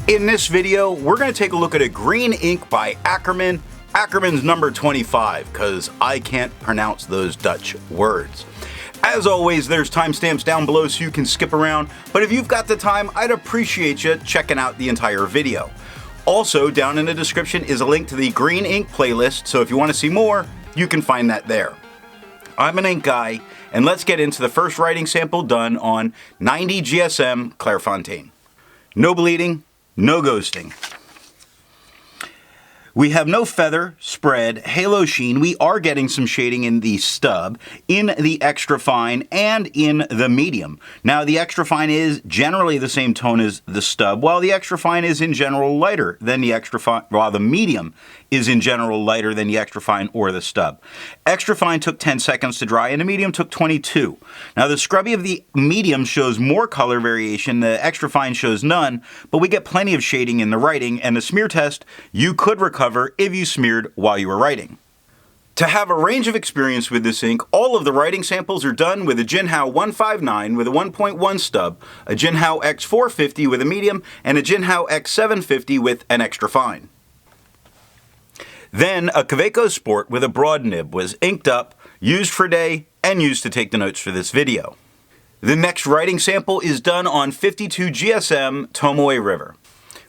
In this video, we're going to take a look at a green ink by Akkerman. Akkerman's number 25, because I can't pronounce those Dutch words. As always, there's timestamps down below so you can skip around, but if you've got the time, I'd appreciate you checking out the entire video. Also, down in the description is a link to the green ink playlist, so if you want to see more, you can find that there. I'm an ink guy, and let's get into the first writing sample done on 90 GSM Clairfontaine. No bleeding, no ghosting. We have no feather, spread, halo sheen. We are getting some shading in the stub, in the extra fine, and in the medium. Now, the extra fine is generally the same tone as the stub, while the extra fine is in general lighter than the extra fine, while the medium is in general lighter than the extra fine or the stub. Extra fine took 10 seconds to dry, and the medium took 22. Now, the scrubby of the medium shows more color variation, the extra fine shows none, but we get plenty of shading in the writing, and the smear test you could recover if you smeared while you were writing. To have a range of experience with this ink, all of the writing samples are done with a Jinhao 159 with a 1.1 stub, a Jinhao X450 with a medium, and a Jinhao X750 with an extra fine. Then a Kaweco Sport with a broad nib was inked up, used for day, and used to take the notes for this video. The next writing sample is done on 52 GSM Tomoe River.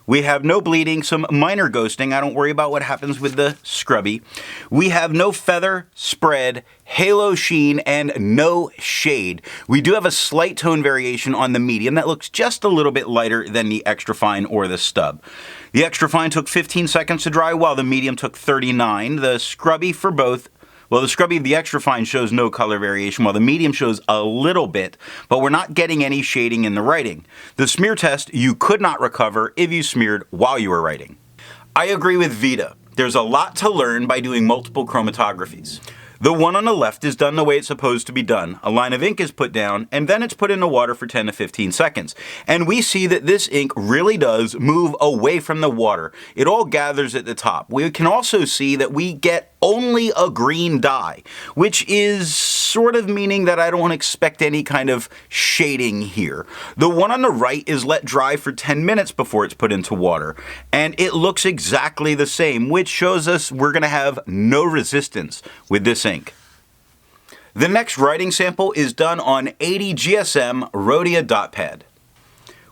We have no bleeding, some minor ghosting. I don't worry about what happens with the scrubby. We have no feather, spread, halo sheen, and no shade. We do have a slight tone variation on the medium that looks just a little bit lighter than the extra fine or the stub. The extra fine took 15 seconds to dry, while the medium took 39. The scrubby for both, well, the scrubby of the extra fine shows no color variation, while the medium shows a little bit, but we're not getting any shading in the writing. The smear test you could not recover if you smeared while you were writing. I agree with Vita. There's a lot to learn by doing multiple chromatographies. The one on the left is done the way it's supposed to be done. A line of ink is put down, and then it's put in the water for 10 to 15 seconds. And we see that this ink really does move away from the water. It all gathers at the top. We can also see that we get only a green dye, which is sort of meaning that I don't expect any kind of shading here. The one on the right is let dry for 10 minutes before it's put into water, and it looks exactly the same, which shows us we're going to have no resistance with this ink. The next writing sample is done on 80 GSM Rhodia dot pad.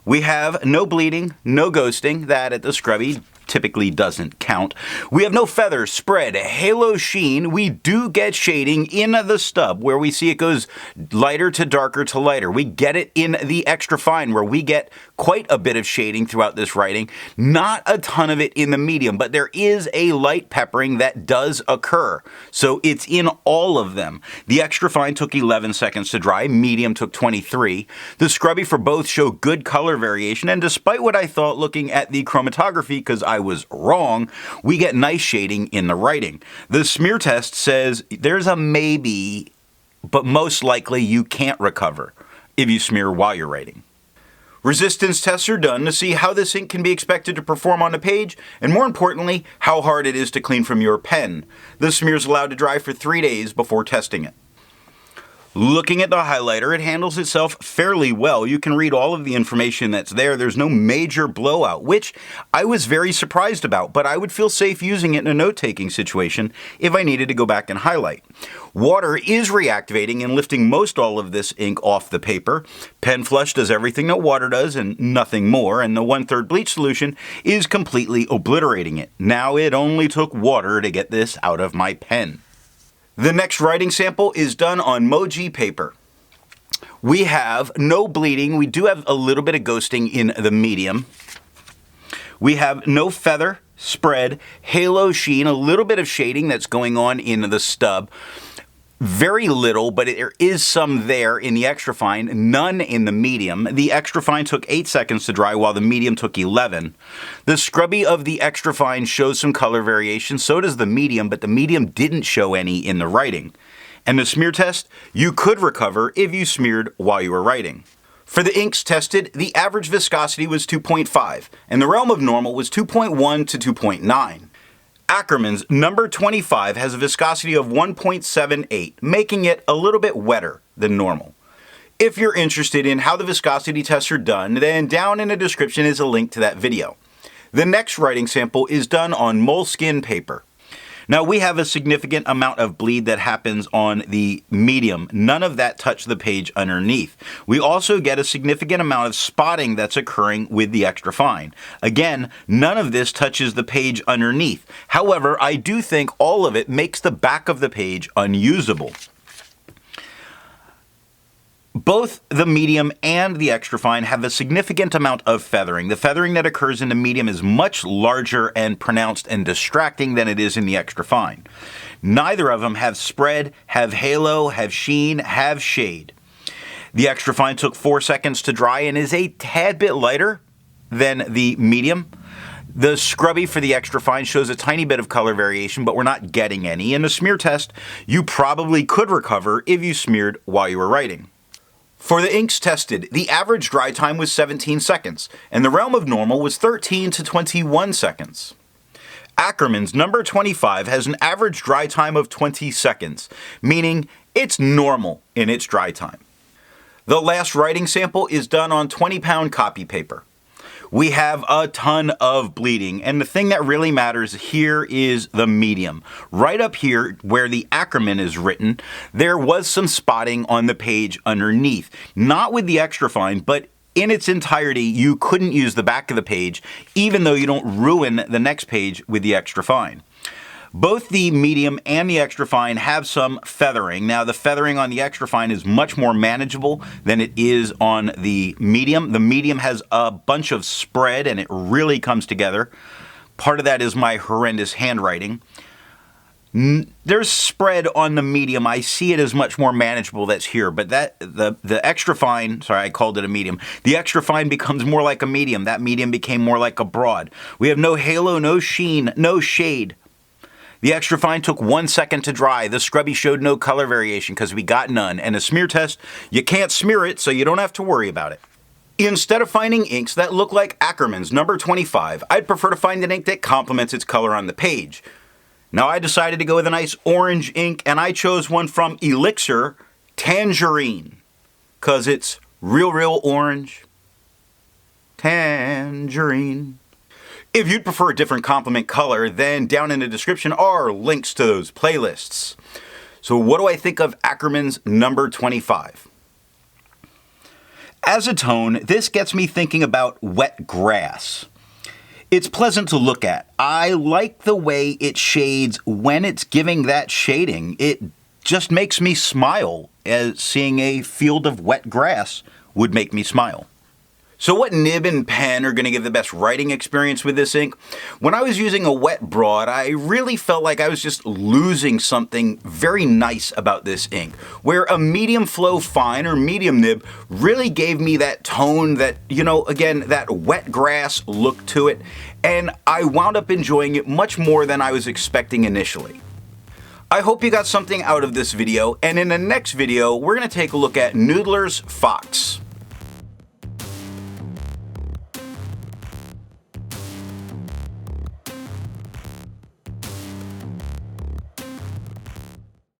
We have no bleeding, no ghosting, that at the scrubby typically doesn't count. We have no feather, spread, halo sheen. We do get shading in the stub where we see it goes lighter to darker to lighter. We get it in the extra fine where we get quite a bit of shading throughout this writing. Not a ton of it in the medium, but there is a light peppering that does occur. So it's in all of them. The extra fine took 11 seconds to dry, medium took 23. The scrubby for both show good color variation, and despite what I thought looking at the chromatography, because I was wrong, we get nice shading in the writing. The smear test says there's a maybe, but most likely you can't recover if you smear while you're writing. Resistance tests are done to see how this ink can be expected to perform on a page, and more importantly, how hard it is to clean from your pen. The smear is allowed to dry for 3 days before testing it. Looking at the highlighter, it handles itself fairly well. You can read all of the information that's there. There's no major blowout, which I was very surprised about, but I would feel safe using it in a note-taking situation if I needed to go back and highlight. Water is reactivating and lifting most all of this ink off the paper. Pen Flush does everything that water does and nothing more, and the 1/3 bleach solution is completely obliterating it. Now it only took water to get this out of my pen. The next writing sample is done on Moji paper. We have no bleeding. We do have a little bit of ghosting in the medium. We have no feather, spread, halo sheen, a little bit of shading that's going on in the stub. Very little, but there is some there in the extra fine, none in the medium. The extra fine took 8 seconds to dry, while the medium took 11. The scrubby of the extra fine shows some color variation, so does the medium, but the medium didn't show any in the writing. And the smear test, you could recover if you smeared while you were writing. For the inks tested, the average viscosity was 2.5, and the realm of normal was 2.1 to 2.9. Akkerman's number 25 has a viscosity of 1.78, making it a little bit wetter than normal. If you're interested in how the viscosity tests are done, then down in the description is a link to that video. The next writing sample is done on moleskin paper. Now we have a significant amount of bleed that happens on the medium. None of that touched the page underneath. We also get a significant amount of spotting that's occurring with the extra fine. Again, none of this touches the page underneath. However, I do think all of it makes the back of the page unusable. Both the medium and the extra fine have a significant amount of feathering. The feathering that occurs in the medium is much larger and pronounced and distracting than it is in the extra fine. Neither of them have spread, have halo, have sheen, have shade. The extra fine took 4 seconds to dry and is a tad bit lighter than the medium. The scrubby for the extra fine shows a tiny bit of color variation, but we're not getting any. In the smear test, you probably could recover if you smeared while you were writing. For the inks tested, the average dry time was 17 seconds, and the realm of normal was 13 to 21 seconds. Akkerman's number 25 has an average dry time of 20 seconds, meaning it's normal in its dry time. The last writing sample is done on 20-pound copy paper. We have a ton of bleeding, and the thing that really matters here is the medium. Right up here where the Akkerman is written, there was some spotting on the page underneath. Not with the extra fine, but in its entirety, you couldn't use the back of the page, even though you don't ruin the next page with the extra fine. Both the medium and the extra fine have some feathering. Now, the feathering on the extra fine is much more manageable than it is on the medium. The medium has a bunch of spread and it really comes together. Part of that is my horrendous handwriting. There's spread on the medium. I see it as much more manageable that's here, but the extra fine, sorry, I called it a medium. The extra fine becomes more like a medium. That medium became more like a broad. We have no halo, no sheen, no shade. The extra fine took 1 second to dry. The scrubby showed no color variation because we got none. And a smear test, you can't smear it, so you don't have to worry about it. Instead of finding inks that look like Akkerman's number 25, I'd prefer to find an ink that complements its color on the page. Now I decided to go with a nice orange ink, and I chose one from Elixir Tangerine, because it's real orange. Tangerine. If you'd prefer a different complement color, then down in the description are links to those playlists. So what do I think of Akkerman's number 25? As a tone, this gets me thinking about wet grass. It's pleasant to look at. I like the way it shades when it's giving that shading. It just makes me smile, as seeing a field of wet grass would make me smile. So what nib and pen are going to give the best writing experience with this ink? When I was using a wet broad, I really felt like I was just losing something very nice about this ink, where a medium flow fine or medium nib really gave me that tone that, again, that wet grass look to it, and I wound up enjoying it much more than I was expecting initially. I hope you got something out of this video, and in the next video, we're going to take a look at Noodler's Fox.